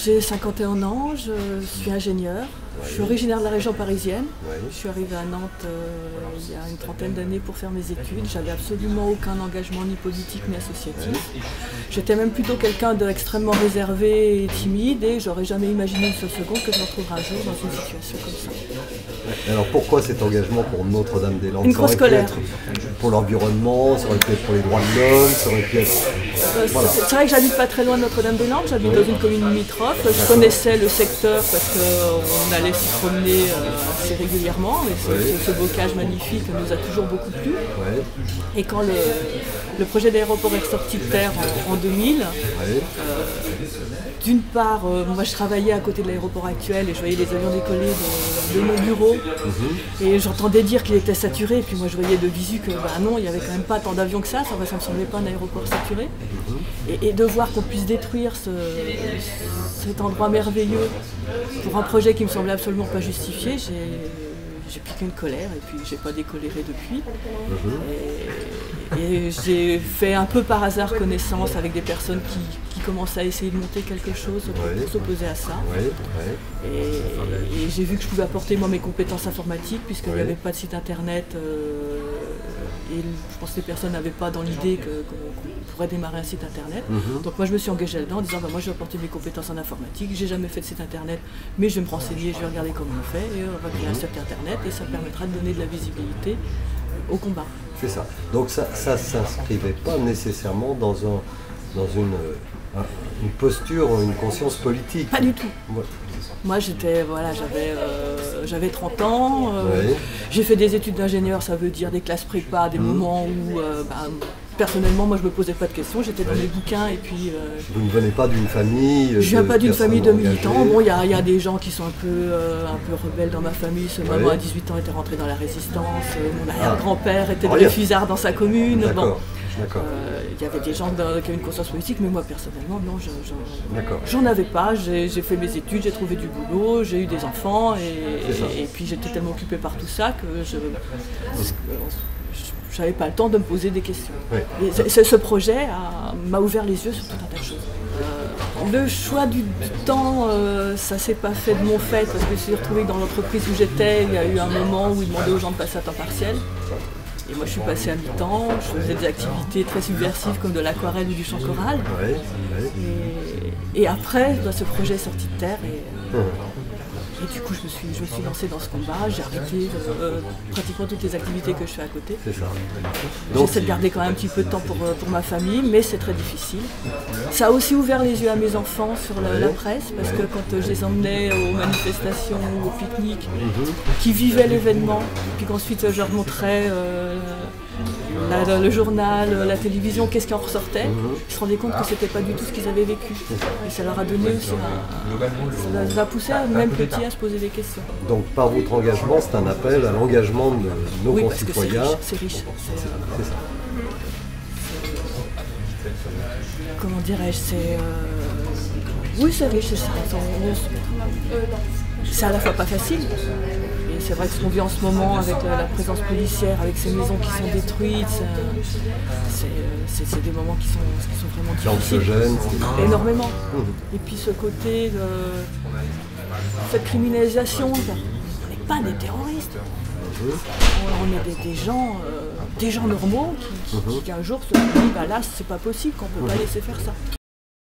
J'ai 51 ans, je suis ingénieur. Je suis originaire de la région parisienne. Je suis arrivée à Nantes il y a une trentaine d'années pour faire mes études. J'avais absolument aucun engagement ni politique ni associatif. J'étais même plutôt quelqu'un d'extrêmement réservé et timide et j'aurais jamais imaginé une seule seconde que je me retrouverais un jour dans une situation comme ça. Alors pourquoi cet engagement pour Notre-Dame-des-Landes? Une grosse colère. Pour l'environnement, ça aurait pu être pour les droits de l'homme, ça aurait pu être... Voilà. C'est vrai que j'habite pas très loin de Notre-Dame-des-Landes, j'habite dans une commune limitrophe. Je connaissais le secteur parce qu'on allait s'y promener assez régulièrement. Et ce bocage magnifique nous a toujours beaucoup plu. Et quand le projet d'aéroport est ressorti de terre en 2000, d'une part, moi je travaillais à côté de l'aéroport actuel et je voyais les avions décoller de mon bureau. Et j'entendais dire qu'il était saturé. Et puis moi je voyais de visu que non, il n'y avait quand même pas tant d'avions que ça ne me semblait pas un aéroport saturé. Et de voir qu'on puisse détruire cet endroit merveilleux pour un projet qui me semblait absolument pas justifié, j'ai piqué une colère et puis j'ai pas décoléré depuis. Et j'ai fait un peu par hasard connaissance avec des personnes qui commençaient à essayer de monter quelque chose pour s'opposer à ça. Et j'ai vu que je pouvais apporter moi mes compétences informatiques puisqu'il n'y avait pas de site internet. Et je pense que les personnes n'avaient pas dans l'idée qu'on pourrait démarrer un site internet. Donc moi je me suis engagée là-dedans en disant moi je vais apporter mes compétences en informatique, j'ai jamais fait de site internet, mais je vais me renseigner, je vais regarder comment on fait, et on va créer un site internet et ça permettra de donner de la visibilité au combat. C'est ça. Donc ça ne s'inscrivait pas nécessairement dans une posture, une conscience politique. Pas du tout. Moi j'avais 30 ans, j'ai fait des études d'ingénieur, ça veut dire des classes prépa, des moments où personnellement moi je me posais pas de questions, j'étais dans mes bouquins et puis... Vous ne venez pas d'une famille... Je viens pas d'une famille de militants, bon il y a des gens qui sont un peu rebelles dans ma famille, ce maman à 18 ans était rentré dans la résistance, mon arrière-grand-père était dans les fusards dans sa commune. Il y avait des gens qui avaient une conscience politique, mais moi personnellement, non, j'en avais pas. J'ai fait mes études, j'ai trouvé du boulot, j'ai eu des enfants, et puis j'étais tellement occupée par tout ça que je n'avais pas le temps de me poser des questions. Et ce projet m'a ouvert les yeux sur tout un tas de choses. Le choix du temps, ça s'est pas fait de mon fait, parce que je suis retrouvée dans l'entreprise où j'étais, il y a eu un moment où ils demandaient aux gens de passer à temps partiel. Et moi je suis passée à mi-temps, je faisais des activités très subversives comme de l'aquarelle ou du chant choral. Et après, ce projet est sorti de terre et du coup je me suis lancée dans ce combat, j'ai arrêté pratiquement toutes les activités que je fais à côté. J'essaie de garder quand même un petit peu de temps pour ma famille, mais c'est très difficile. Ça a aussi ouvert les yeux à mes enfants sur la presse, parce que quand je les emmenais aux manifestations, aux pique-niques, qui vivaient l'événement, puis qu'ensuite je leur montrais le journal, la télévision, qu'est-ce qui en ressortait, ils se rendaient compte que c'était pas du tout ce qu'ils avaient vécu. Et ça leur a donné aussi, ça les a poussés même petits à se poser des questions. Donc par votre engagement, c'est un appel à l'engagement de nos concitoyens. C'est riche. C'est ça. Comment dirais-je, oui, c'est riche, c'est à la fois pas facile. Et c'est vrai que ce qu'on vit en ce moment avec la présence policière, avec ces maisons qui sont détruites, c'est des moments qui sont vraiment difficiles. Énormément. Et puis ce côté de cette criminalisation, on n'est pas des terroristes. On est des gens normaux qui un jour se disent là c'est pas possible, qu'on ne peut pas laisser faire ça.